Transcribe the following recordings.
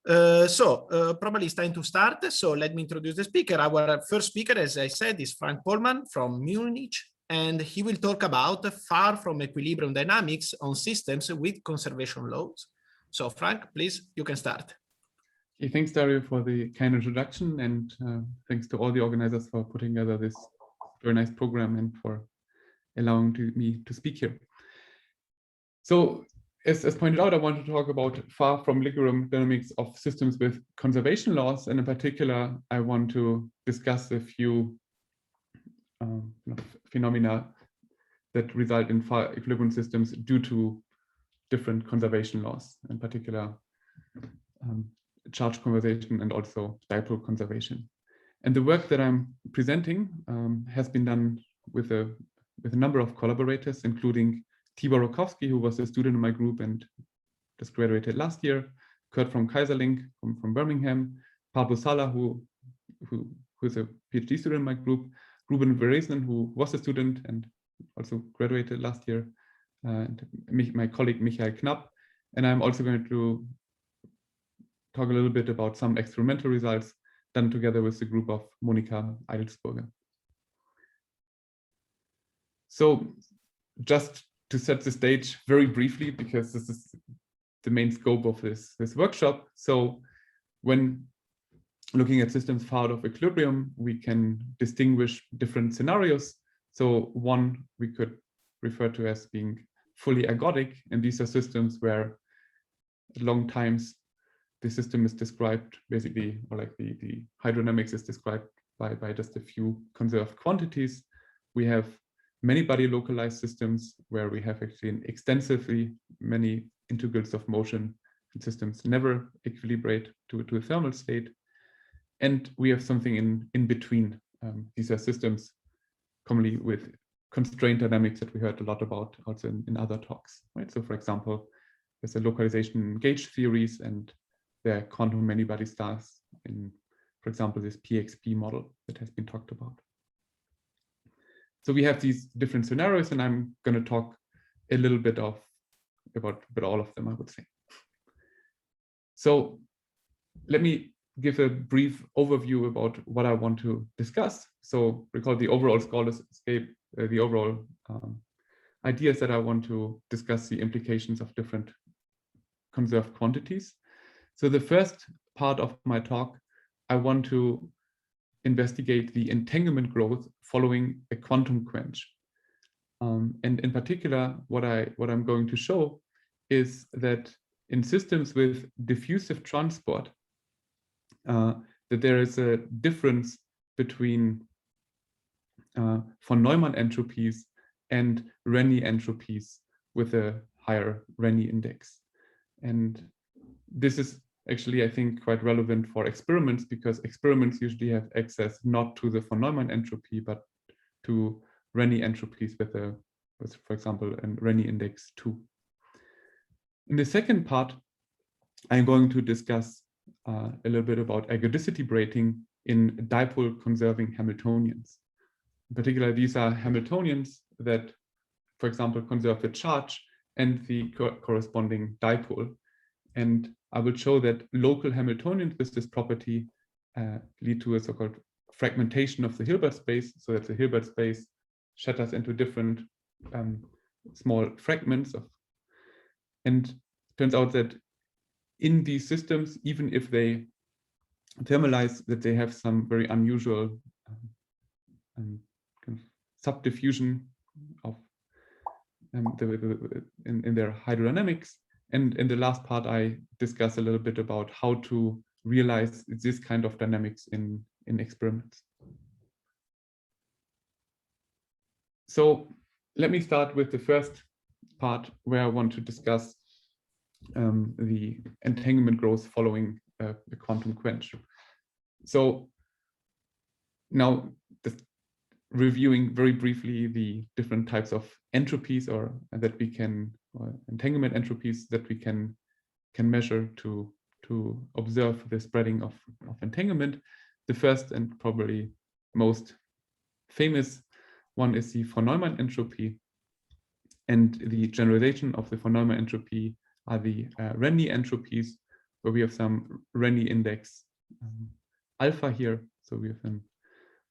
Probably it's time to start. So let me introduce the speaker. Our first speaker, as I said, is Frank Pollmann from Munich, and he will talk about far from equilibrium dynamics on systems with conservation laws. So Frank, please, you can start. Okay, thanks, Dario, for the kind introduction, and thanks to all the organizers for putting together this very nice program and for allowing me to speak here. So, as pointed out, I want to talk about far from equilibrium dynamics of systems with conservation laws, and in particular, I want to discuss a few phenomena that result in far equilibrium systems due to different conservation laws, in particular charge conservation and also dipole conservation. And the work that I'm presenting has been done with a number of collaborators, including Tibor Rokowski, who was a student in my group and just graduated last year, Kurt from Kaiserlink from Birmingham, Pablo Sala, who is a PhD student in my group, Ruben Veresnen, who was a student and also graduated last year, and my colleague Michael Knapp. And I'm also going to talk a little bit about some experimental results done together with the group of Monika Eidelsburger. So just to set the stage very briefly, because this is the main scope of this workshop. So when looking at systems far out of equilibrium, we can distinguish different scenarios. So one we could refer to as being fully ergodic, and these are systems where at long times the system is described basically, or like the hydrodynamics is described by just a few conserved quantities. We have many body localized systems where we have actually extensively many integrals of motion, and systems never equilibrate to a thermal state. And we have something in between. These are systems commonly with constraint dynamics that we heard a lot about also in other talks, right? So for example, there's a localization in gauge theories, and there are quantum many body stars in, for example, this PXP model that has been talked about. So we have these different scenarios, and I'm going to talk a little bit about all of them, I would say. So let me give a brief overview about what I want to discuss. So recall the overall scholarship, the overall ideas that I want to discuss, the implications of different conserved quantities. So the first part of my talk, I want to investigate the entanglement growth following a quantum quench. And in particular, what I'm going to show is that in systems with diffusive transport, that there is a difference between von Neumann entropies and Renyi entropies with a higher Renyi index. And this is actually, I think, quite relevant for experiments, because experiments usually have access not to the von Neumann entropy, but to Renyi entropies with, for example, a Renyi index 2. In the second part, I'm going to discuss a little bit about ergodicity braiding in dipole conserving Hamiltonians. In particular, these are Hamiltonians that, for example, conserve the charge and the corresponding dipole. And I will show that local Hamiltonians with this property lead to a so-called fragmentation of the Hilbert space, so that the Hilbert space shatters into different small fragments and turns out that in these systems, even if they thermalize, that they have some very unusual kind of subdiffusion of in their hydrodynamics. And in the last part, I discuss a little bit about how to realize this kind of dynamics in experiments. So let me start with the first part, where I want to discuss the entanglement growth following a quantum quench. So now, just reviewing very briefly the different types of entropies that we can, or entanglement entropies that we can measure to observe the spreading of entanglement. The first and probably most famous one is the von Neumann entropy, and the generalization of the von Neumann entropy are the Renyi entropies, where we have some Renyi index alpha here. So we have an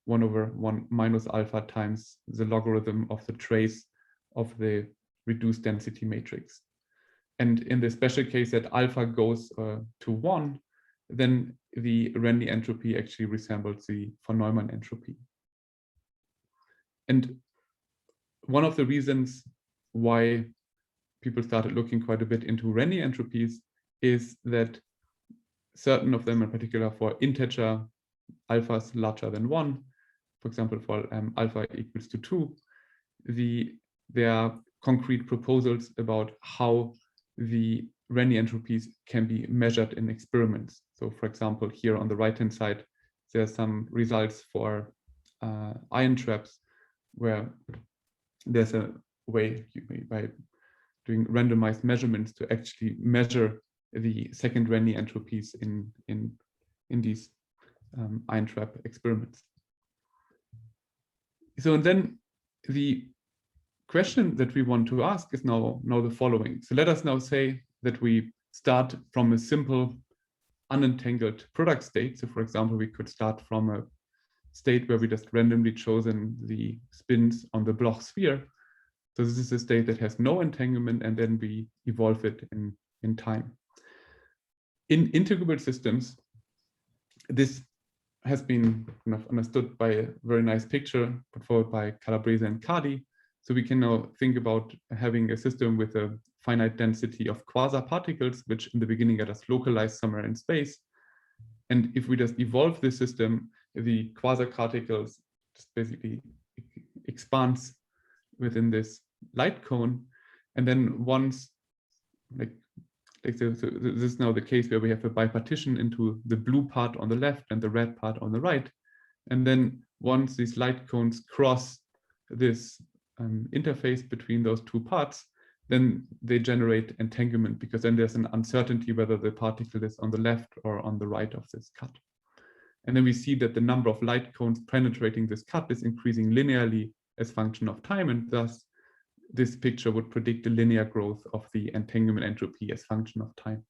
1/1 minus alpha times the logarithm of the trace of the reduced density matrix. And in the special case that alpha goes to 1, then the Renyi entropy actually resembles the von Neumann entropy. And one of the reasons why people started looking quite a bit into Renyi entropies is that certain of them, in particular for integer alphas larger than 1, for example, for alpha equals to 2, there are concrete proposals about how the Renyi entropies can be measured in experiments. So for example, here on the right-hand side, there are some results for ion traps where there's a way by doing randomized measurements to actually measure the second Renyi entropies in these ion trap experiments. So and then the question that we want to ask is now the following. So let us now say that we start from a simple unentangled product state. So for example, we could start from a state where we just randomly chosen the spins on the Bloch sphere. So this is a state that has no entanglement, and then we evolve it in time. In integrable systems, this has been kind of understood by a very nice picture put forward by Calabrese and Cardi. So we can now think about having a system with a finite density of quasi-particles, which in the beginning are just localized somewhere in space. And if we just evolve this system, the quasi-particles just basically expands within this light cone. And then once, so this is now the case where we have a bipartition into the blue part on the left and the red part on the right. And then once these light cones cross this interface between those two parts, then they generate entanglement, because then there's an uncertainty whether the particle is on the left or on the right of this cut. And then we see that the number of light cones penetrating this cut is increasing linearly as function of time, and thus this picture would predict the linear growth of the entanglement entropy as function of time.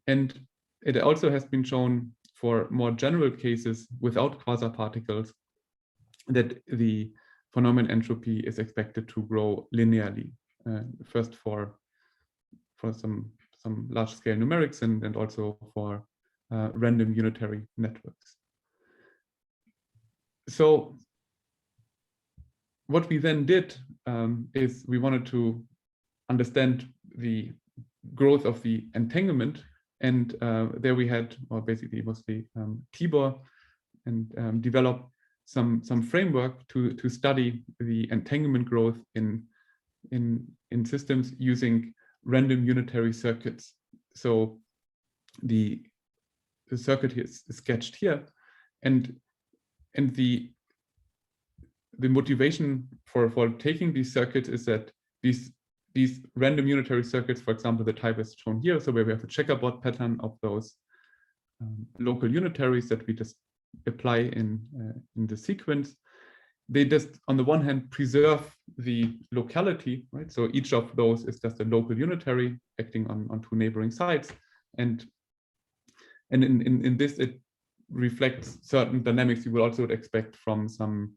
And it also has been shown for more general cases without quasi-particles that the von Neumann entropy is expected to grow linearly, first for some large-scale numerics and also for random unitary networks. So what we then did is we wanted to understand the growth of the entanglement, and there we had, or basically mostly Tibor, and develop some framework to study the entanglement growth in systems using random unitary circuits. So the circuit here is sketched here, and the motivation for taking these circuits is that these random unitary circuits, for example, the type is shown here, so where we have a checkerboard pattern of those local unitaries that we just apply in the sequence, they just on the one hand preserve the locality, right? So each of those is just a local unitary acting on two neighboring sides, and in this it reflects certain dynamics you will also expect from some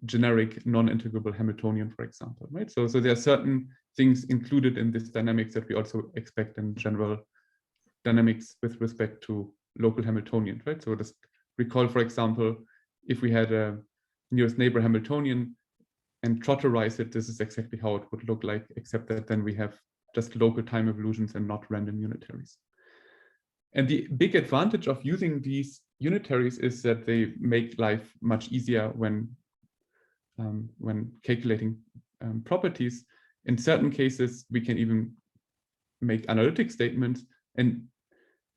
generic non-integrable Hamiltonian, for example, right? So there are certain things included in this dynamics that we also expect in general dynamics with respect to local Hamiltonian, right? So just recall, for example, if we had a nearest neighbor Hamiltonian and trotterize it, this is exactly how it would look like, except that then we have just local time evolutions and not random unitaries. And the big advantage of using these unitaries is that they make life much easier when calculating properties. In certain cases, we can even make analytic statements, and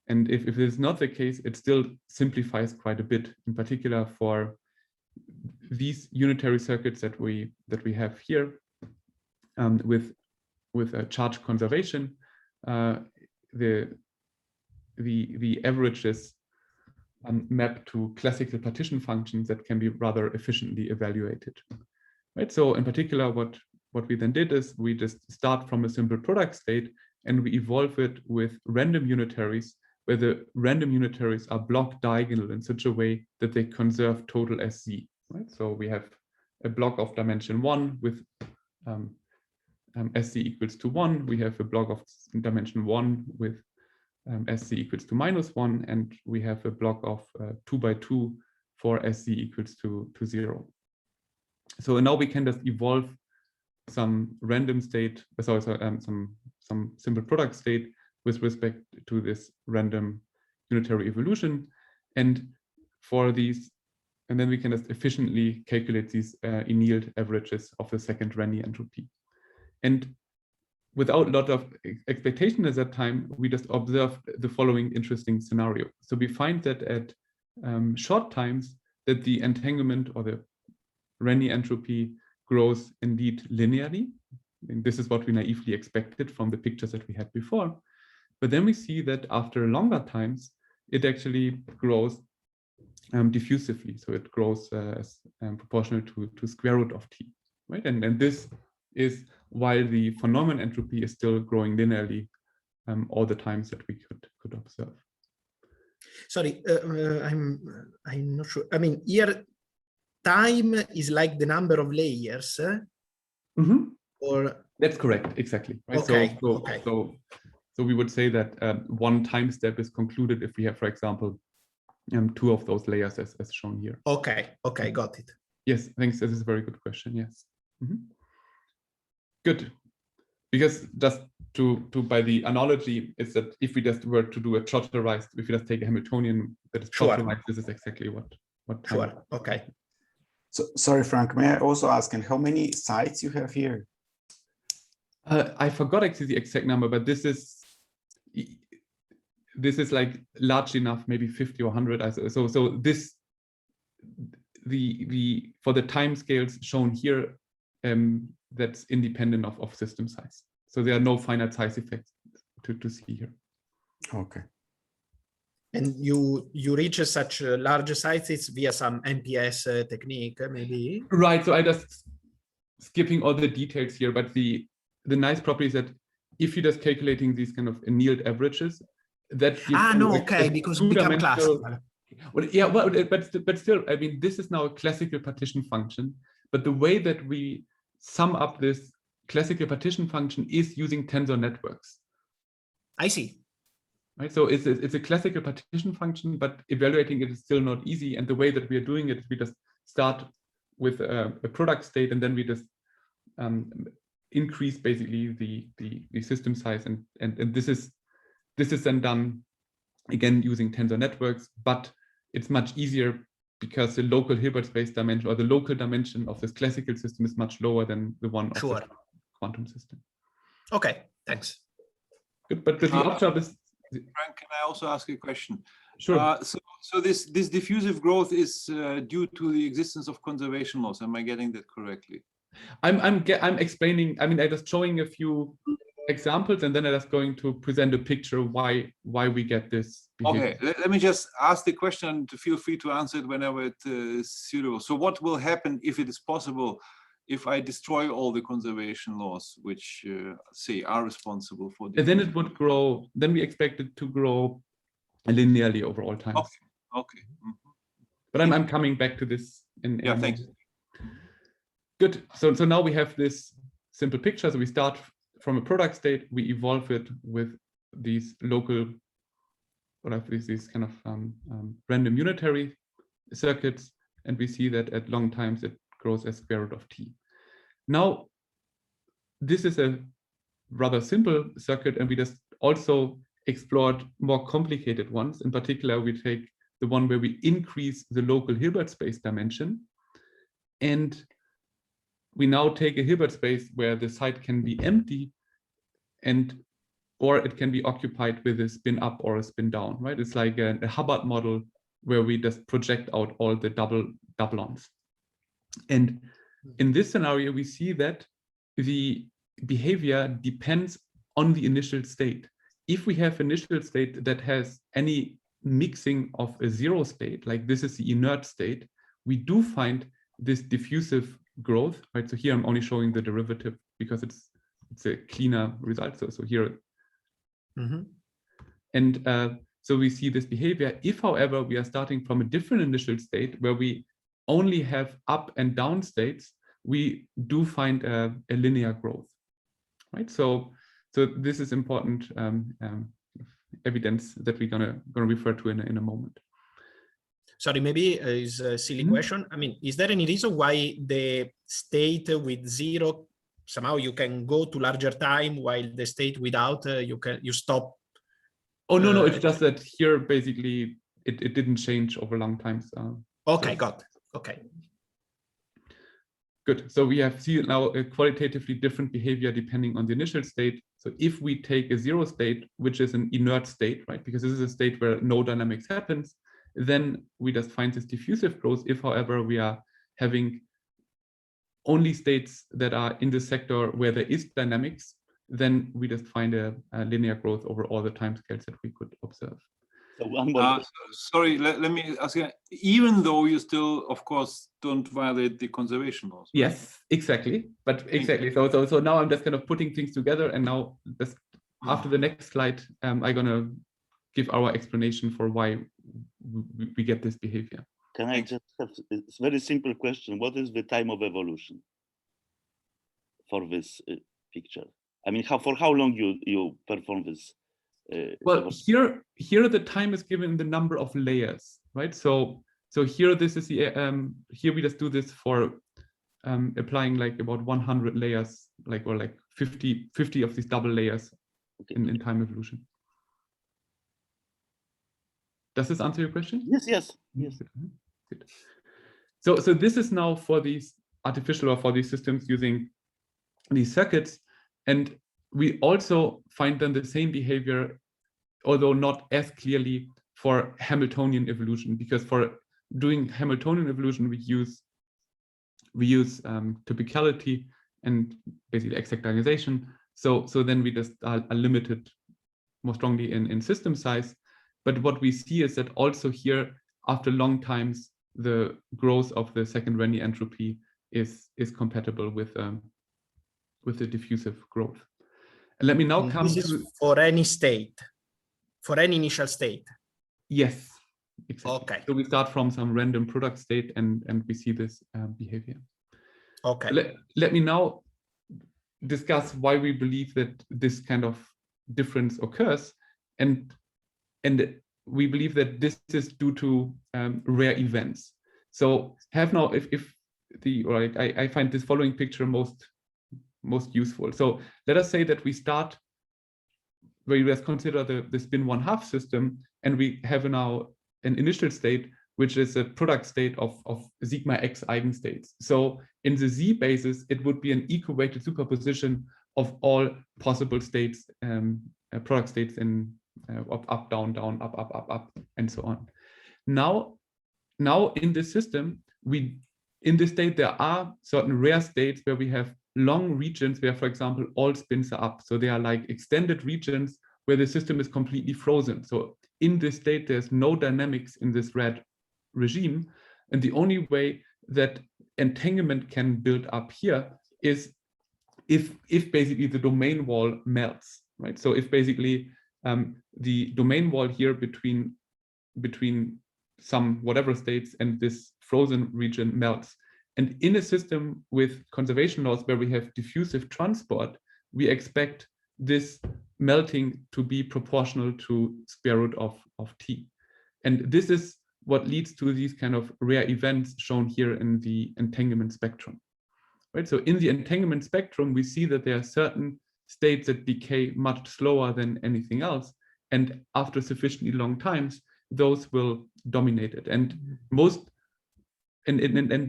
if this is not the case, it still simplifies quite a bit, in particular for these unitary circuits that we have here with a charge conservation. The averages map to classical partition functions that can be rather efficiently evaluated, right? So in particular, what we then did is we just start from a simple product state, and we evolve it with random unitaries, where the random unitaries are block diagonal in such a way that they conserve total as Z, right? So we have a block of dimension 1 with SC equals to 1. We have a block of dimension 1 with SC equals to -1, and we have a block of 2 by 2 for SC equals to 0. So now we can just evolve some random state, some simple product state with respect to this random unitary evolution, and for these, and then we can just efficiently calculate these annealed averages of the second Renyi entropy. And without a lot of expectation at that time, we just observed the following interesting scenario. So we find that at short times that the entanglement or the Renyi entropy grows indeed linearly. And this is what we naively expected from the pictures that we had before. But then we see that after longer times, it actually grows diffusively. So it grows as proportional to square root of t, right? And this is while the von Neumann entropy is still growing linearly all the times that we could observe. Sorry, I'm not sure. I mean, here time is like the number of layers, or that's correct, exactly. Right? Okay. So we would say that one time step is concluded if we have, for example, 2 of those layers as shown here. Okay, got it. Yes, thanks. This is a very good question. Yes. Good. Because just to by the analogy is that if we just were to do a trotterized, if we just take a Hamiltonian that is trotterized, this is exactly what time. Sure. Okay. So sorry, Frank, may I also ask, and how many sites you have here? I forgot actually the exact number, but this is like large enough, maybe 50 or 100. So this for the time scales shown here, that's independent of system size. So there are no finite size effects to see here. Okay. And you reach such large sizes via some MPS technique, maybe? Right. So I just skipping all the details here, but the nice property is that if you're just calculating these kind of annealed averages, that gives because it becomes classical. Well, yeah, well, but still, I mean, this is now a classical partition function, but the way that we sum up this classical partition function is using tensor networks. I see. Right, so it's a classical partition function, but evaluating it is still not easy. And the way that we are doing it is we just start with a product state, and then we just increase basically the system size, and this is then done again using tensor networks, but it's much easier because the local Hilbert space dimension or the local dimension of this classical system is much lower than the one of the quantum system. Okay, thanks. Good, but the upshot is. Frank, can I also ask a question? Sure. So this diffusive growth is due to the existence of conservation laws. Am I getting that correctly? I'm explaining. I mean, I'm just showing a few examples, and then I'm just going to present a picture why we get this behavior. Okay, let me just ask the question, to feel free to answer it whenever it's suitable. So what will happen if it is possible if I destroy all the conservation laws which say are responsible for this? And then it would grow, then we expect it to grow linearly over all times. Okay. But I'm coming back to this in yeah, thanks. Good. So now we have this simple picture. So we start from a product state, we evolve it with these local, or these kind of random unitary circuits, and we see that at long times it grows as square root of t. Now, this is a rather simple circuit, and we just also explored more complicated ones. In particular, we take the one where we increase the local Hilbert space dimension, and we now take a Hilbert space where the site can be empty, or it can be occupied with a spin up or a spin down, right? It's like a Hubbard model where we just project out all the doublons. And in this scenario, we see that the behavior depends on the initial state. If we have initial state that has any mixing of a zero state, like this is the inert state, we do find this diffusive growth, right? So here I'm only showing the derivative because it's a cleaner result. So here Mhm. And so we see this behavior. If, however, we are starting from a different initial state where we only have up and down states, we do find a linear growth, right? So this is important evidence that we're gonna refer to in a moment. Sorry, maybe is a silly question. I mean, is there any reason why the state with 0 somehow you can go to larger time while the state without you stop? Oh no, it's just that here basically it didn't change over long times. Okay, so. got it. Okay. Good. So we have seen now a qualitatively different behavior depending on the initial state. So if we take a 0 state, which is an inert state, right? Because this is a state where no dynamics happens, then we just find this diffusive growth. If, however, we are having only states that are in the sector where there is dynamics, then we just find a linear growth over all the timescales that we could observe. So one more sorry, let me ask you, even though you still, of course, don't violate the conservation laws. Right? Yes, exactly. But exactly. So now I'm just kind of putting things together, and now this, after the next slide, I'm gonna give our explanation for why we get this behavior. Can I just have a very simple question? What is the time of evolution for this picture? I mean, for how long you perform this? Well, here the time is given the number of layers, right? So here this is the here we just do this for applying like about 100 layers, or 50 of these double layers in time evolution. Does this answer your question? Yes. Good. So this is now for these artificial or for these systems using these circuits, and we also find then the same behavior, although not as clearly, for Hamiltonian evolution, because for doing Hamiltonian evolution we use typicality and basically exactization. So then we just are limited more strongly in system size. But what we see is that also here, after long times, the growth of the second Renyi entropy is compatible with the diffusive growth. And let me now come to for any state, for any initial state. Yes, exactly. Okay. So we start from some random product state and we see this behavior. Okay. Let me now discuss why we believe that this kind of difference occurs, and we believe that this is due to rare events. So I find this following picture most useful. So let us say that we start where you consider the spin 1/2 system, and we have now an initial state which is a product state of sigma x eigenstates. So in the Z basis, it would be an equal-weighted superposition of all possible states, product states in up, down, down, up, and so on. Now in this system, in this state, there are certain rare states where we have long regions where, for example, all spins are up. So they are like extended regions where the system is completely frozen. So in this state, there's no dynamics in this red regime. And the only way that entanglement can build up here is if basically the domain wall melts, right? So if basically the domain wall here between some whatever states and this frozen region melts. And in a system with conservation laws where we have diffusive transport, we expect this melting to be proportional to square root of t. And this is what leads to these kind of rare events shown here in the entanglement spectrum. Right? So in the entanglement spectrum, we see that there are certain states that decay much slower than anything else. And after sufficiently long times, those will dominate it. And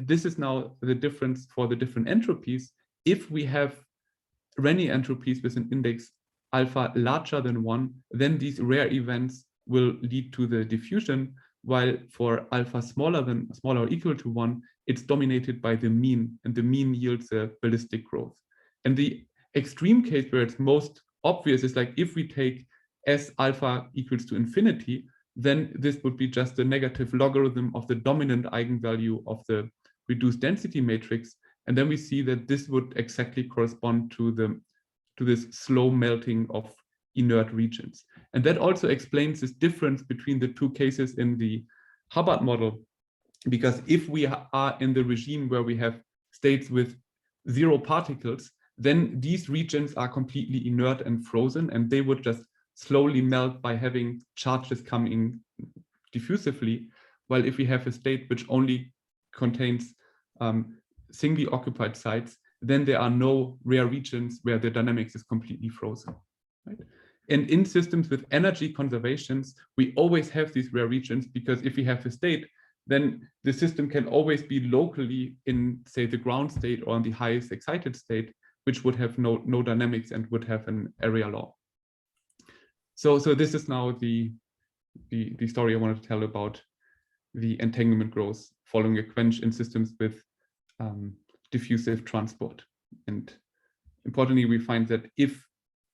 this is now the difference for the different entropies. If we have Renyi entropies with an index alpha larger than 1, then these rare events will lead to the diffusion, while for alpha smaller or equal to 1, it's dominated by the mean, and the mean yields a ballistic growth. And the extreme case where it's most obvious is like if we take S alpha equals to infinity, then this would be just the negative logarithm of the dominant eigenvalue of the reduced density matrix. And then we see that this would exactly correspond to this slow melting of inert regions. And that also explains this difference between the two cases in the Hubbard model, because if we are in the regime where we have states with 0 particles, then these regions are completely inert and frozen, and they would just slowly melt by having charges coming diffusively. While if we have a state which only contains singly occupied sites, then there are no rare regions where the dynamics is completely frozen. Right? And in systems with energy conservations, we always have these rare regions, because if we have a state, then the system can always be locally in, say, the ground state or in the highest excited state, which would have no dynamics and would have an area law. So this is now the story I wanted to tell about the entanglement growth following a quench in systems with diffusive transport. And importantly, we find that if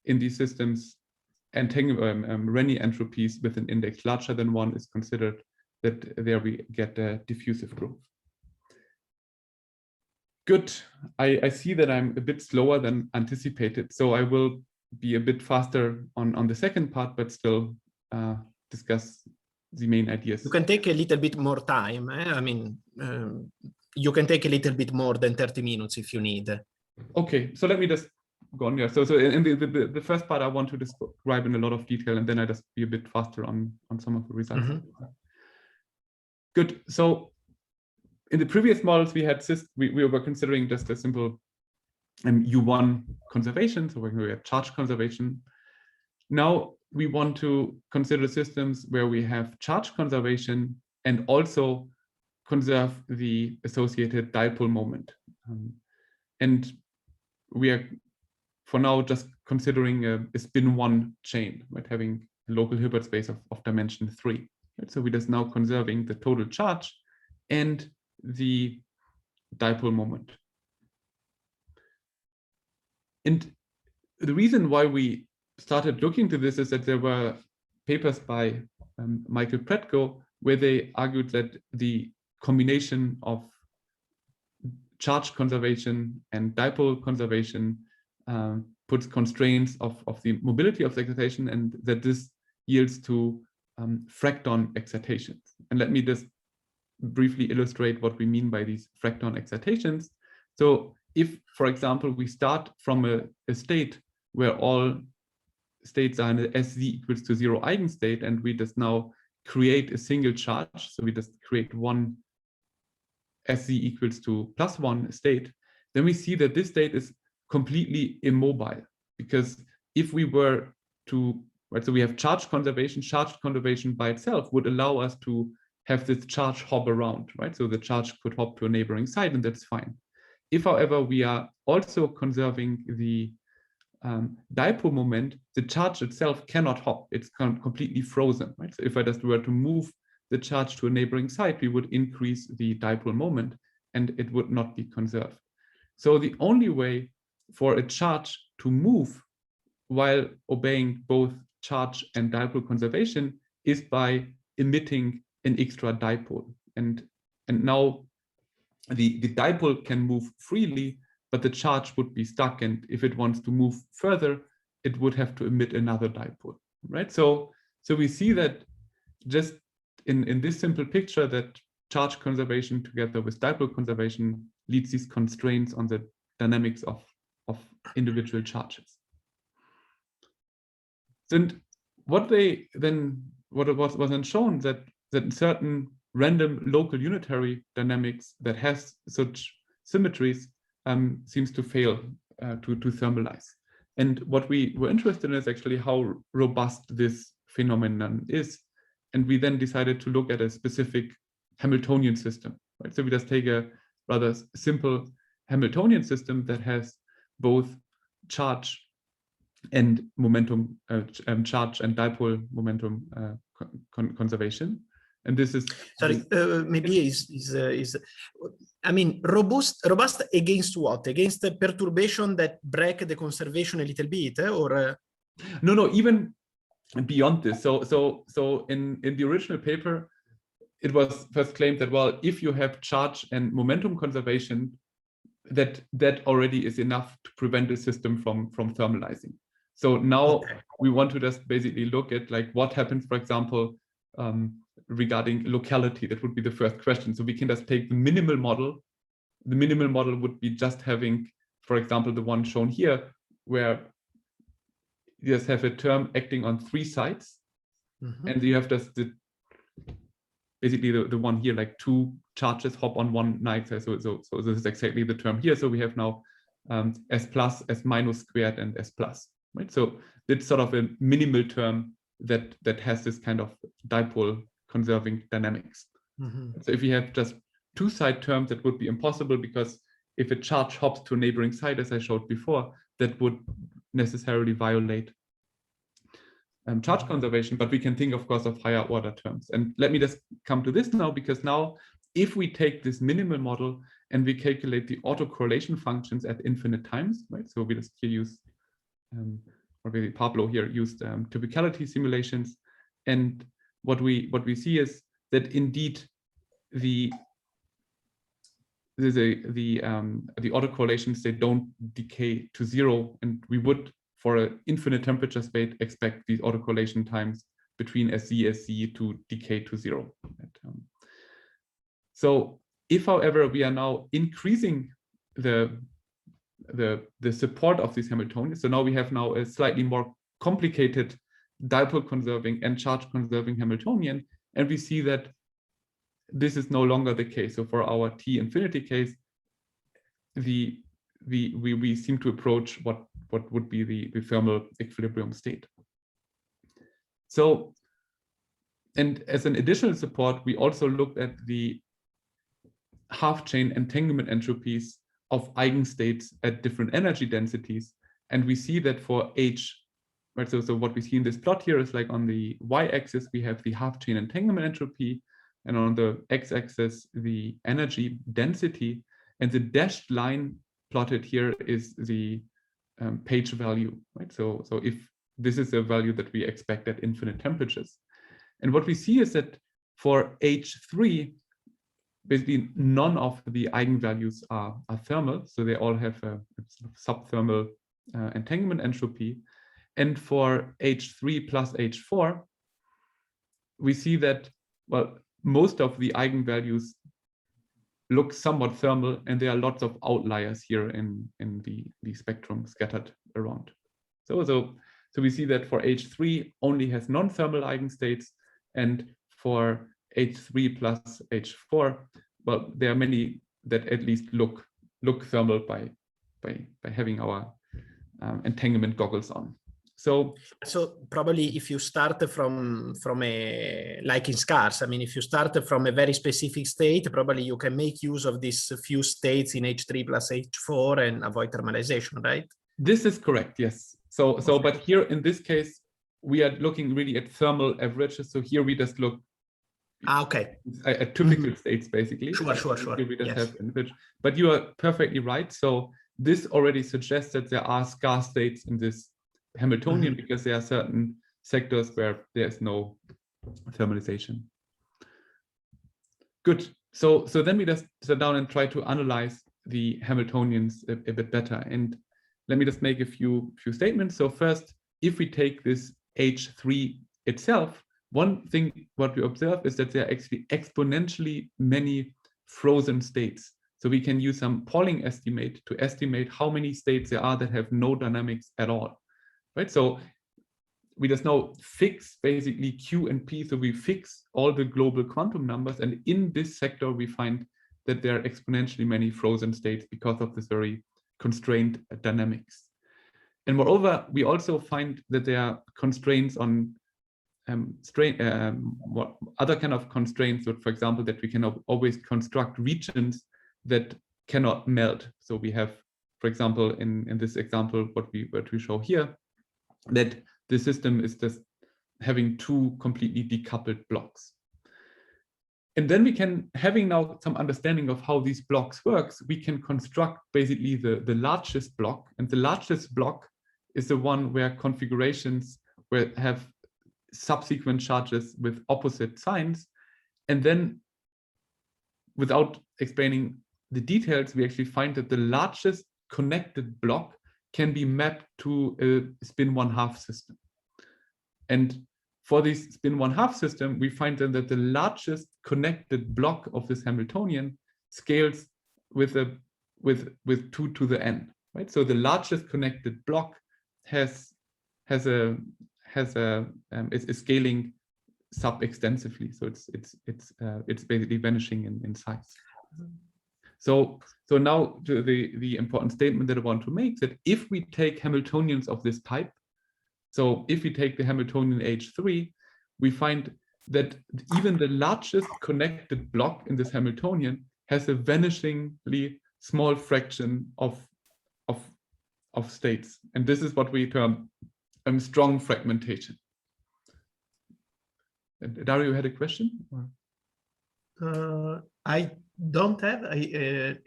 in these systems Renyi entropies with an index larger than 1 is considered, that there we get a diffusive growth. Good. I see that I'm a bit slower than anticipated, so I will be a bit faster on the second part, but still discuss the main ideas. You can take a little bit more time. I mean, you can take a little bit more than 30 minutes if you need. Okay, so let me just go on here. So in the first part, I want to describe in a lot of detail, and then I just be a bit faster on some of the results. Mm-hmm. Good. So in the previous models, we had we were considering just a simple U1 conservation, so we had charge conservation. Now we want to consider systems where we have charge conservation and also conserve the associated dipole moment. And we are, for now, just considering a spin 1 chain, right, having a local Hilbert space of dimension 3. Right? So we're just now conserving the total charge and the dipole moment. And the reason why we started looking to this is that there were papers by Michael Pretko where they argued that the combination of charge conservation and dipole conservation puts constraints of the mobility of the excitation, and that this yields to fractal excitations. And let me just briefly illustrate what we mean by these fractal excitations. So if, for example, we start from a state where all states are in a SZ equals to 0 eigenstate, and we just now create a single charge, so we just create one SZ equals to +1 state, then we see that this state is completely immobile, because if we were to, right, so we have charge conservation by itself would allow us to have this charge hop around, right? So the charge could hop to a neighboring site, and that's fine. If, however, we are also conserving the dipole moment, the charge itself cannot hop. It's completely frozen, right? So if I just were to move the charge to a neighboring site, we would increase the dipole moment, and it would not be conserved. So the only way for a charge to move while obeying both charge and dipole conservation is by emitting an extra dipole. And now the dipole can move freely, but the charge would be stuck. And if it wants to move further, it would have to emit another dipole, right? So we see that just in this simple picture that charge conservation together with dipole conservation leads these constraints on the dynamics of individual charges. And what was then shown that certain random local unitary dynamics that has such symmetries seems to fail to thermalize. And what we were interested in is actually how robust this phenomenon is. And we then decided to look at a specific Hamiltonian system, right? So we just take a rather simple Hamiltonian system that has both charge and momentum, charge and dipole momentum conservation. And this is maybe I mean, robust against what? Against the perturbation that break the conservation a little bit, or no, even beyond this. So in the original paper, it was first claimed that, well, if you have charge and momentum conservation, that already is enough to prevent the system from thermalizing. So now we want to just basically look at like what happens, for example, regarding locality. That would be the first question. So we can just take the minimal model. The minimal model would be just having, for example, the one shown here, where you just have a term acting on 3 sides. And you have just basically the one here, like 2 charges hop on one night. So this is exactly the term here. So we have now S plus, S minus squared, and S plus, right? So it's sort of a minimal term that has this kind of dipole conserving dynamics. So if we have just 2-side terms, that would be impossible, because if a charge hops to a neighboring side, as I showed before, that would necessarily violate charge conservation. But we can think, of course, of higher order terms. And let me just come to this now, because now if we take this minimal model and we calculate the autocorrelation functions at infinite times, right? So we just here use, or maybe Pablo here used typicality simulations. And what we see is that indeed the autocorrelations, they don't decay to 0, and we would, for an infinite temperature state, expect these autocorrelation times between SC to decay to 0. So if, however, we are now increasing the support of these Hamiltonians, so now we have now a slightly more complicated dipole conserving and charge conserving Hamiltonian, and we see that this is no longer the case. So for our T infinity case, we seem to approach what would be the thermal equilibrium state. So, and as an additional support, we also looked at the half-chain entanglement entropies of eigenstates at different energy densities, and we see that for H, right? So what we see in this plot here is, like, on the y-axis we have the half-chain entanglement entropy, and on the x-axis the energy density, and the dashed line plotted here is the page value, right? So if this is a value that we expect at infinite temperatures. And what we see is that for H3, basically none of the eigenvalues are thermal, so they all have a subthermal entanglement entropy. And for H3 plus H4, we see that, well, most of the eigenvalues look somewhat thermal, and there are lots of outliers here in the spectrum scattered around. So we see that for H3 only has non-thermal eigenstates, and for H3 plus H4, well, there are many that at least look thermal by having our entanglement goggles on. So probably if you start from a, like in scars, I mean, if you start from a very specific state, probably you can make use of these few states in H3 plus H4 and avoid thermalization, right? This is correct, yes. So but here in this case, we are looking really at thermal averages. So here we just look at typical states, basically. Sure. Here we just yes. have average. But you are perfectly right. So this already suggests that there are scarce states in this Hamiltonian, because there are certain sectors where there is no thermalization. Good. So then we just sit down and try to analyze the Hamiltonians a bit better. And let me just make a few statements. So first, if we take this H3 itself, one thing what we observe is that there are actually exponentially many frozen states. So we can use some Pollmann estimate to estimate how many states there are that have no dynamics at all. Right, so we just now fix basically Q and P. So we fix all the global quantum numbers, and in this sector we find that there are exponentially many frozen states because of this very constrained dynamics. And moreover, we also find that there are constraints on what other kind of constraints. So, for example, that we can always construct regions that cannot melt. So we have, for example, in this example, what we show here, that the system is just having 2 completely decoupled blocks. And then we can, having now some understanding of how these blocks works, we can construct basically the largest block. And the largest block is the one where configurations have subsequent charges with opposite signs. And then, without explaining the details, we actually find that the largest connected block can be mapped to a spin 1/2 system. And for this spin 1/2 system, we find then that the largest connected block of this Hamiltonian scales with 2 to the n, right? So the largest connected block is scaling sub-extensively. So it's basically vanishing in size. So now the important statement that I want to make is that if we take Hamiltonians of this type, so if we take the Hamiltonian H3, we find that even the largest connected block in this Hamiltonian has a vanishingly small fraction of states. And this is what we term strong fragmentation. Dario, you had a question? I don't have,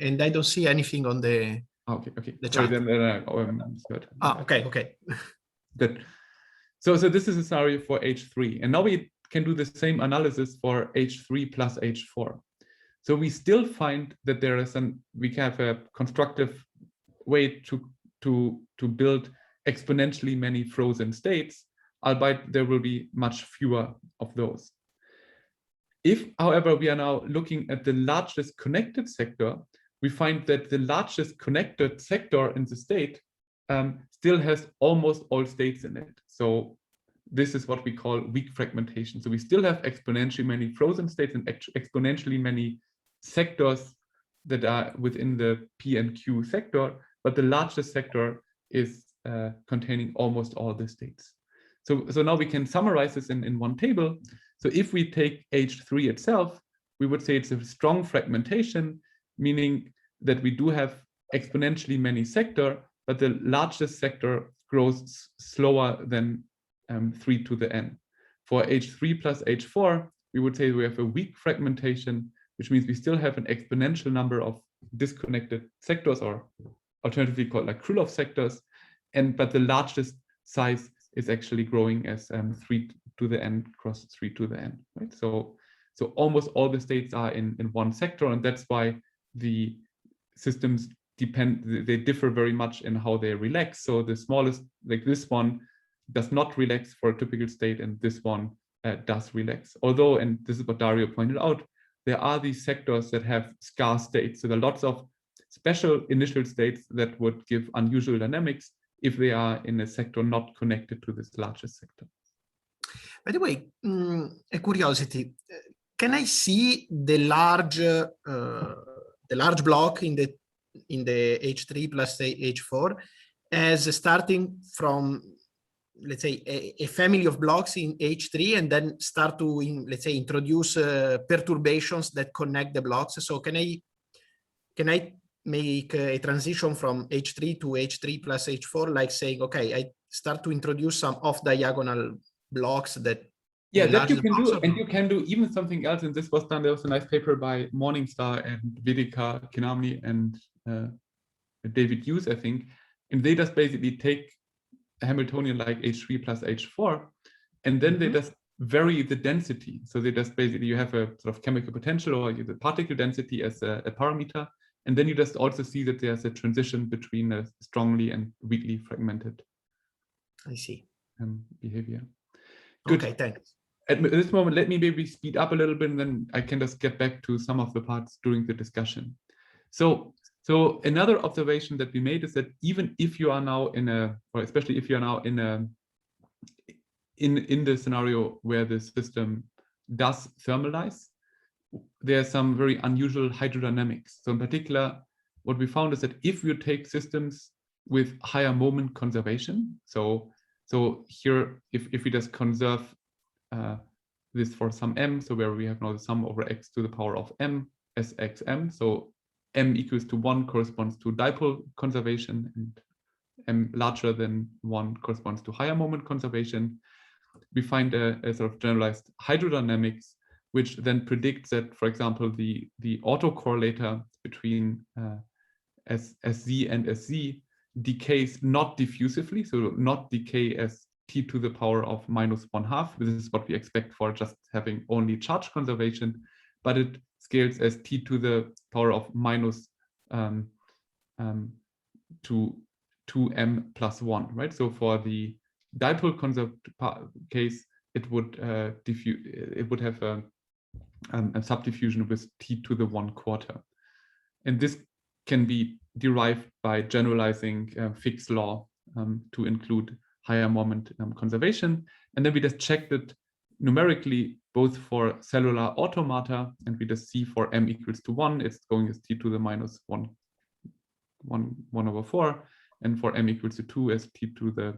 and I don't see anything on the. Okay. The Sorry, chat. Okay. Good. So this is a scenario for H3, and now we can do the same analysis for H3 plus H4. So we still find that there is we have a constructive way to build exponentially many frozen states, albeit there will be much fewer of those. If, however, we are now looking at the largest connected sector, we find that the largest connected sector in the state still has almost all states in it. So this is what we call weak fragmentation. So we still have exponentially many frozen states and exponentially many sectors that are within the P and Q sector, but the largest sector is containing almost all the states. So now we can summarize this in one table. So if we take H3 itself, we would say it's a strong fragmentation, meaning that we do have exponentially many sector, but the largest sector grows slower than 3 to the n. For H3 plus H4, we would say we have a weak fragmentation, which means we still have an exponential number of disconnected sectors, or alternatively called like Krylov sectors, but the largest size is actually growing as 3 to the n cross 3 to the n, right? So almost all the states are in one sector, and that's why the systems they differ very much in how they relax. So the smallest, like this one, does not relax for a typical state, and this one does relax. Although, and this is what Dario pointed out, there are these sectors that have scarce states. So there are lots of special initial states that would give unusual dynamics if they are in a sector not connected to this largest sector. By the way, a curiosity, can I see the large block in the H3 plus H4 as starting from, let's say, a family of blocks in H3, and then start to, let's say, introduce perturbations that connect the blocks? So can I make a transition from H3 to H3 plus H4, like saying, okay, I start to introduce some off-diagonal blocks that. Yeah, that you can do, and you can do even something else. And this was done. There was a nice paper by Morningstar and Vedika Kinamni and David Hughes, I think, and they just basically take a Hamiltonian like H3 plus H4, and then they just vary the density. So they just basically, you have a sort of chemical potential or the particle density as a parameter, and then you just also see that there's a transition between a strongly and weakly fragmented. I see. Behavior. Good. Okay, thanks. At this moment, let me maybe speed up a little bit, and then I can just get back to some of the parts during the discussion. So another observation that we made is that even if you are now especially if you are now in the scenario where the system does thermalize, there are some very unusual hydrodynamics. So in particular, what we found is that if you take systems with higher moment conservation, so here, if we just conserve this for some m, so where we have now the sum over x to the power of m as xm, so m equals to 1 corresponds to dipole conservation, and m larger than 1 corresponds to higher moment conservation, we find a sort of generalized hydrodynamics, which then predicts that, for example, the autocorrelator between SZ and SZ decays not diffusively, so not decay as t to the power of -1/2. This is what we expect for just having only charge conservation, but it scales as t to the power of 2m plus 1, right? So for the dipole conserved case, it would have a subdiffusion with t to the 1/4. And this can be derived by generalizing Fick's law to include higher moment conservation. And then we just checked it numerically, both for cellular automata, and we just see for m equals to 1, it's going as t to the minus 1/4, and for m equals to 2 as t to the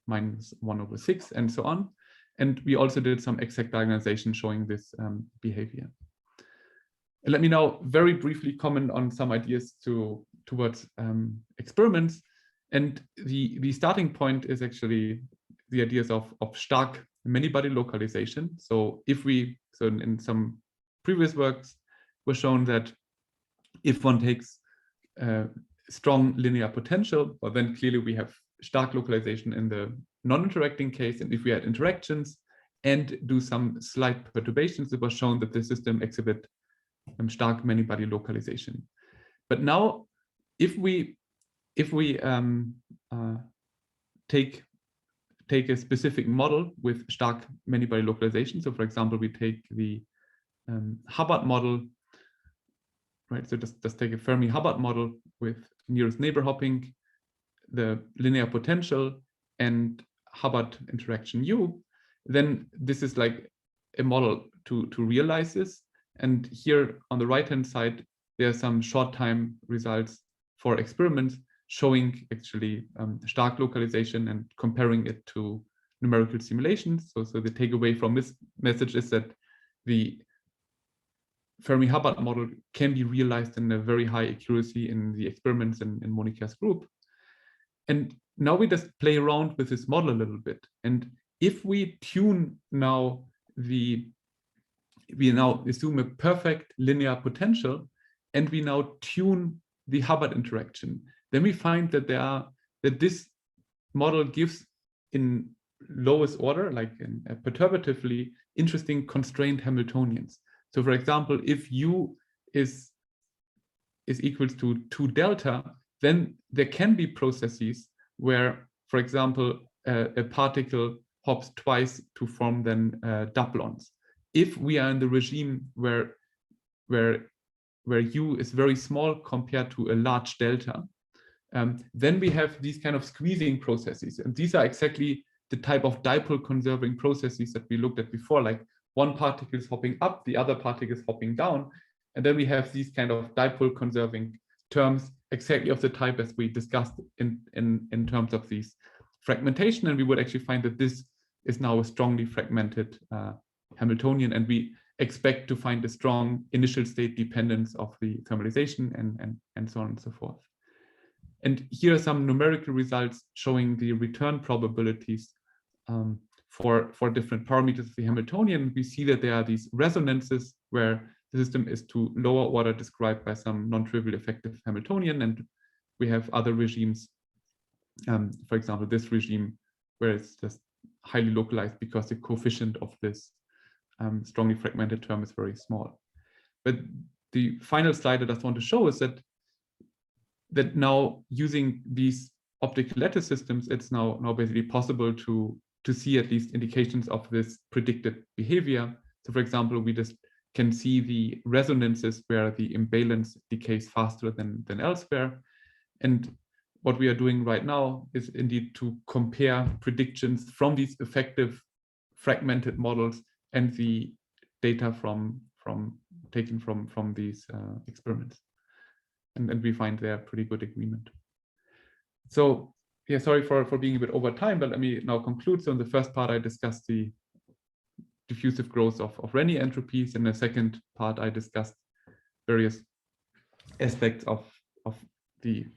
minus 1/6, and so on. And we also did some exact diagonalization showing this behavior. And let me now very briefly comment on some ideas towards experiments. And the starting point is actually the ideas of stark many-body localization. So in some previous works was shown that if one takes strong linear potential, well, then clearly we have stark localization in the non-interacting case. And if we had interactions and do some slight perturbations, it was shown that the system exhibit stark many-body localization. But now, if we take a specific model with stark many-body localization, so for example, we take the Hubbard model, right? So just take a Fermi-Hubbard model with nearest neighbor hopping, the linear potential, and Hubbard interaction U, then this is like a model to realize this. And here on the right-hand side, there are some short-time results for experiments showing actually stark localization and comparing it to numerical simulations. So the takeaway from this message is that the Fermi-Hubbard model can be realized in a very high accuracy in the experiments in Monica's group. And now we just play around with this model a little bit. And if we tune now we now assume a perfect linear potential, and we now tune the Hubbard interaction, then we find that this model gives in lowest order, like in perturbatively interesting constrained Hamiltonians. So for example, if U is equals to 2 delta, then there can be processes where, for example, a particle hops twice to form then doublons. If we are in the regime where U is very small compared to a large delta, then we have these kind of squeezing processes. And these are exactly the type of dipole conserving processes that we looked at before, like one particle is hopping up, the other particle is hopping down. And then we have these kind of dipole conserving terms exactly of the type as we discussed in terms of these fragmentation. And we would actually find that this is now a strongly fragmented Hamiltonian, and we expect to find a strong initial state dependence of the thermalization and so on and so forth. And here are some numerical results showing the return probabilities for different parameters of the Hamiltonian. We see that there are these resonances where the system is to lower order described by some non-trivial effective Hamiltonian, and we have other regimes, for example, this regime where it's just highly localized because the coefficient of this strongly fragmented term is very small. But the final slide I just want to show is that now using these optical lattice systems, it's now basically possible to see at least indications of this predicted behavior. So for example, we just can see the resonances where the imbalance decays faster than elsewhere. And what we are doing right now is indeed to compare predictions from these effective fragmented models and the data taken from these experiments. And we find there pretty good agreement. So yeah, sorry for being a bit over time, but let me now conclude. So in the first part, I discussed the diffusive growth of Renyi entropies. In the second part, I discussed various aspects of the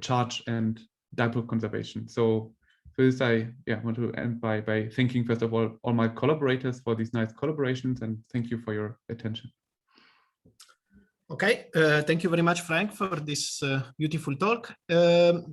charge and dipole conservation. So for this, I want to end by thanking, first of all my collaborators for these nice collaborations, and thank you for your attention. Okay, thank you very much, Frank, for this beautiful talk.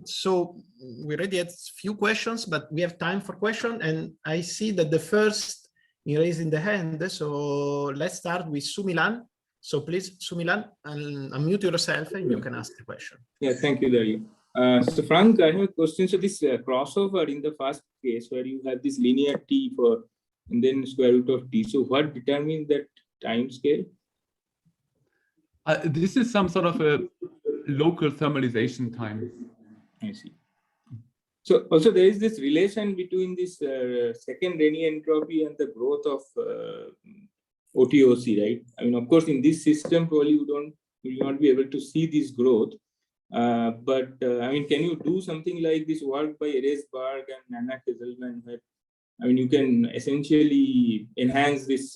So we already had a few questions, but we have time for questions, and I see that the first is raising the hand. So let's start with Sumilan. So please, Sumilan, unmute yourself and you can ask the question. Yeah, thank you, Dario. So Frank, I have a question. So this crossover in the first case where you have this linear t for and then square root of t. So what determines that time scale? This is some sort of a local thermalization time. I see. So also there is this relation between this second Renyi entropy and the growth of OTOC, right? I mean, of course, in this system, probably you will not be able to see this growth. But I mean, can you do something like this work by Eresberg and Nana Kesselman? I mean, you can essentially enhance this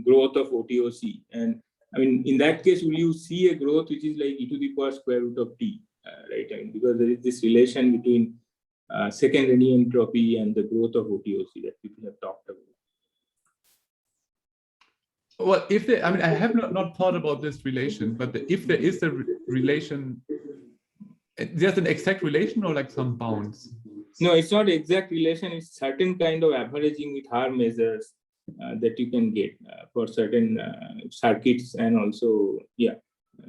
growth of OTOC. And I mean, in that case, will you see a growth which is like e to the power square root of t, right? I mean, because there is this relation between second Renyi entropy and the growth of OTOC that people have talked about. Well, if I mean, I have not thought about this relation, but if there is a relation, there's an exact relation or like some bounds? No, it's not exact relation. It's certain kind of averaging with Haar measures that you can get for certain circuits, and also, yeah,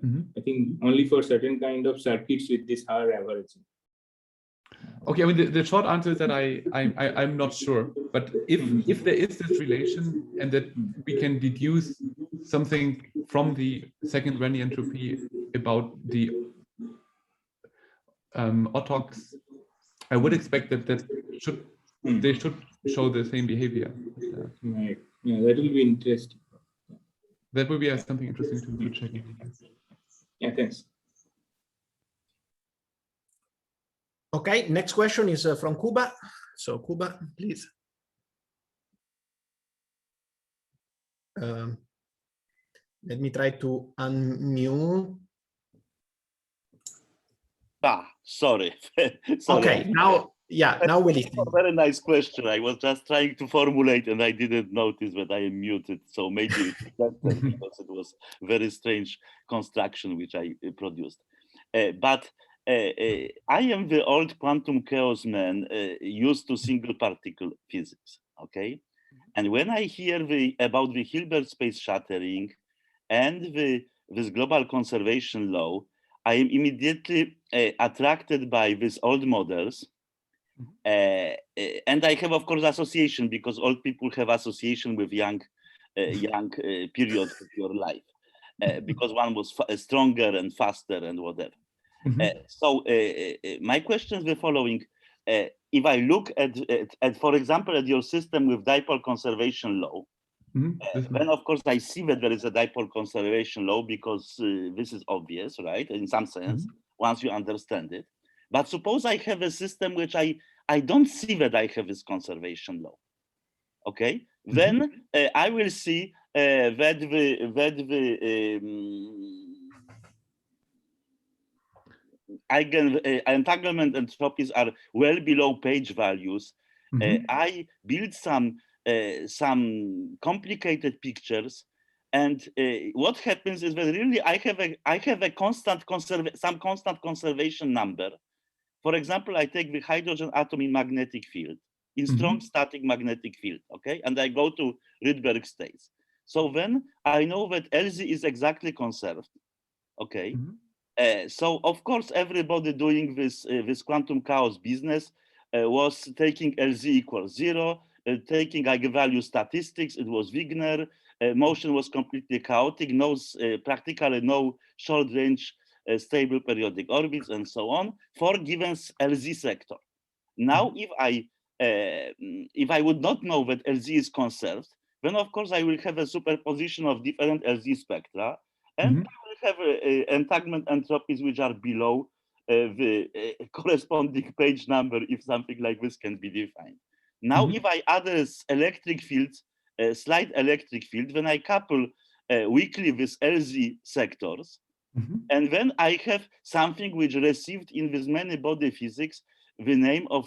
I think only for certain kind of circuits with this Haar averaging. Okay, I mean, the short answer is that I'm not sure, but if there is this relation and that we can deduce something from the second Renyi entropy about the autocs, I would expect that they should show the same behavior. Right. Yeah, that will be interesting. That would be something interesting to check. Yeah, thanks. Okay, next question is from Kuba. So Kuba, please. Let me try to unmute. Sorry. Okay, now, yeah, now we listen. Very nice question. I was just trying to formulate and I didn't notice that I am muted. So maybe it's better because it was very strange construction which I produced. But I am the old quantum chaos man used to single particle physics, okay? And when I hear about the Hilbert space shattering and this global conservation law, I am immediately attracted by these old models. And I have, of course, association because old people have association with young period of your life because one was stronger and faster and whatever. So my question is the following. If I look at, for example, at your system with dipole conservation law, then of course I see that there is a dipole conservation law because this is obvious, right? In some sense, once you understand it. But suppose I have a system which I don't see that I have this conservation law. Okay, then I will see that the entanglement entropies are well below page values. I build some complicated pictures, and what happens is that really I have a constant conservation number. For example, I take the hydrogen atom in magnetic field, in strong static magnetic field, okay, and I go to Rydberg states. So then I know that LZ is exactly conserved, okay. So of course, everybody doing this quantum chaos business was taking LZ equals 0, taking eigenvalue statistics. It was Wigner. Motion was completely chaotic. Practically no short range stable periodic orbits and so on for given LZ sector. Now, if I would not know that LZ is conserved, then of course I will have a superposition of different LZ spectra, and have entanglement entropies which are below the corresponding page number if something like this can be defined. Now, if I add this electric field, slight electric field, then I couple weakly with LZ sectors, and then I have something which received in this many body physics the name of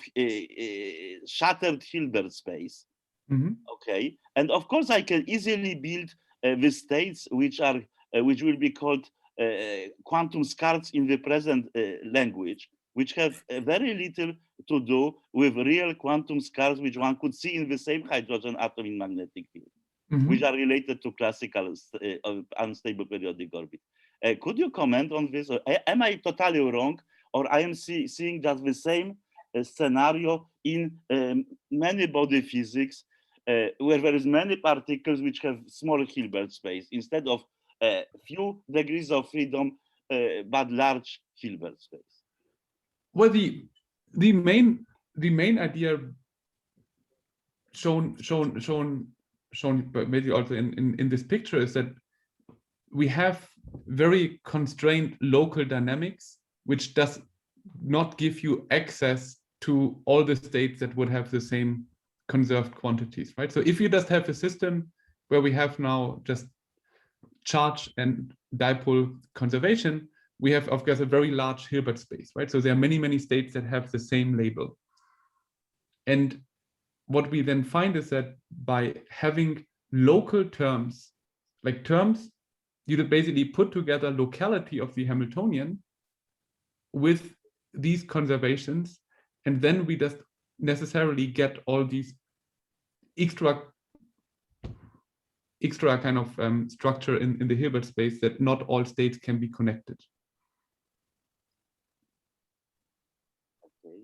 shattered Hilbert space. Okay, and of course I can easily build the states which will be called quantum scarts in the present language, which have very little to do with real quantum scarts, which one could see in the same hydrogen atom in magnetic field, which are related to classical unstable periodic orbit. Could you comment on this? Or am I totally wrong? or I am seeing just the same scenario in many body physics, where there is many particles which have small Hilbert space instead of few degrees of freedom, but large Hilbert space. Well, the main idea shown maybe also in this picture is that we have very constrained local dynamics, which does not give you access to all the states that would have the same conserved quantities, right? So if you just have a system where we have now just charge and dipole conservation, we have, of course, a very large Hilbert space, right? So there are many states that have the same label. And what we then find is that by having local terms, like terms, you basically put together locality of the Hamiltonian with these conservations, and then we just necessarily get all these extra kind of structure in the Hilbert space that not all states can be connected. Okay.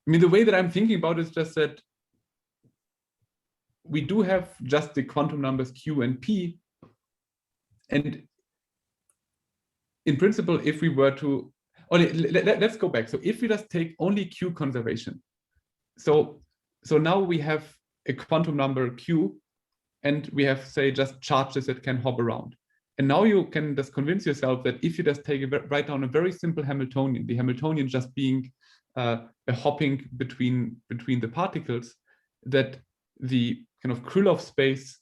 I mean, the way that I'm thinking about it is just that we do have just the quantum numbers Q and P. And in principle, if we were to, let's go back. So if we just take only Q conservation, so now we have a quantum number Q, and we have, say, just charges that can hop around. And now you can just convince yourself that if you just write down a very simple Hamiltonian, the Hamiltonian just being a hopping between the particles, that the kind of Krylov space,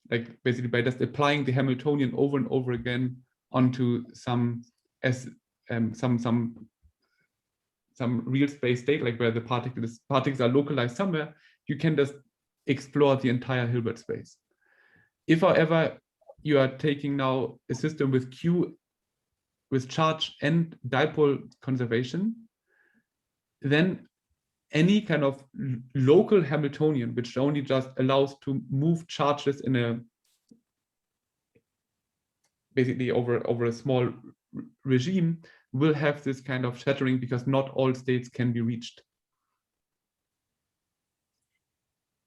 like basically by just applying the Hamiltonian over and over again onto some real space state, like where the particles are localized somewhere, you can just explore the entire Hilbert space. If, however, you are taking now a system with Q, with charge and dipole conservation, then any kind of local Hamiltonian, which only just allows to move charges in a basically over a small regime, will have this kind of shattering because not all states can be reached.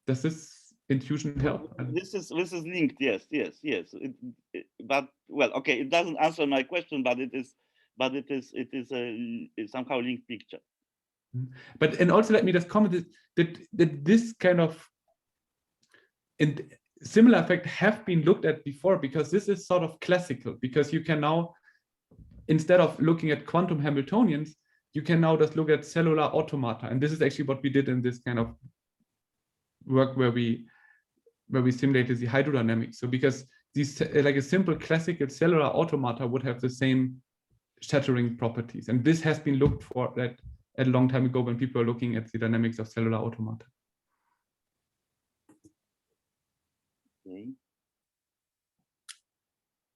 Does this intuition help? This is linked. Yes. But well, okay, it doesn't answer my question, but it is a somehow linked picture. And also let me just comment that this kind of and similar effect have been looked at before, because this is sort of classical, because you can now, instead of looking at quantum Hamiltonians, you can now just look at cellular automata. And this is actually what we did in this kind of work where we simulated the hydrodynamics. So because these, like a simple classical cellular automata would have the same shattering properties. And this has been looked for at a long time ago when people are looking at the dynamics of cellular automata.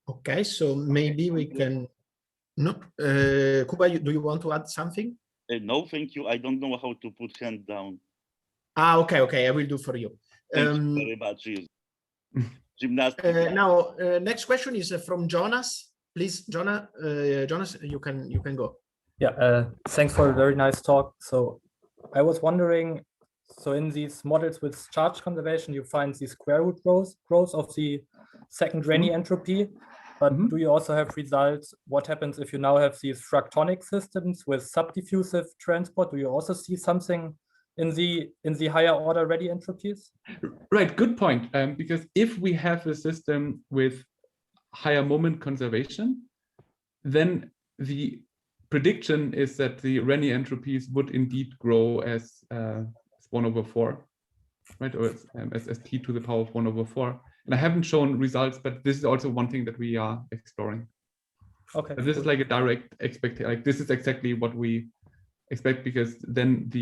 Okay, so maybe we can. No, Kuba, do you want to add something? No, thank you. I don't know how to put hand down. Okay, I will do for you. Thank you very much. Gymnastics. Now, next question is from Jonas. Please, Jonas, you can go. Yeah, thanks for a very nice talk. So I was wondering, so in these models with charge conservation, you find the square root growth of the second Renyi entropy, but do you also have results? What happens if you now have these fractonic systems with subdiffusive transport? Do you also see something in the higher order Renyi entropies? Right, good point. Because if we have a system with higher moment conservation, then the prediction is that the Renyi entropies would indeed grow as 1/4, right? Or as t to the power of 1/4. And I haven't shown results, but this is also one thing that we are exploring. Okay. But this is like a direct expectation. Like this is exactly what we expect, because then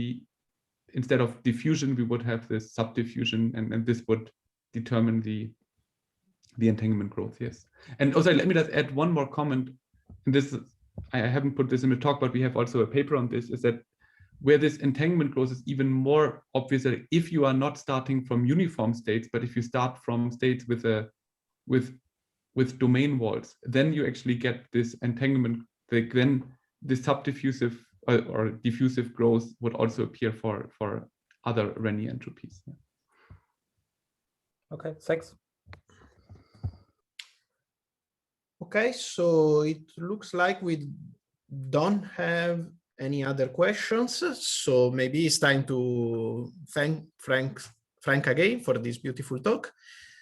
instead of diffusion, we would have this subdiffusion, and this would determine the entanglement growth. Yes. And also, let me just add one more comment. And this, I haven't put this in the talk, but we have also a paper on this, is that where this entanglement growth is even more obvious, that if you are not starting from uniform states, but if you start from states with domain walls, then you actually get this entanglement. Then the subdiffusive or diffusive growth would also appear for other Renyi entropies. Okay, thanks. Okay, so it looks like we don't have any other questions. So maybe it's time to thank Frank again for this beautiful talk.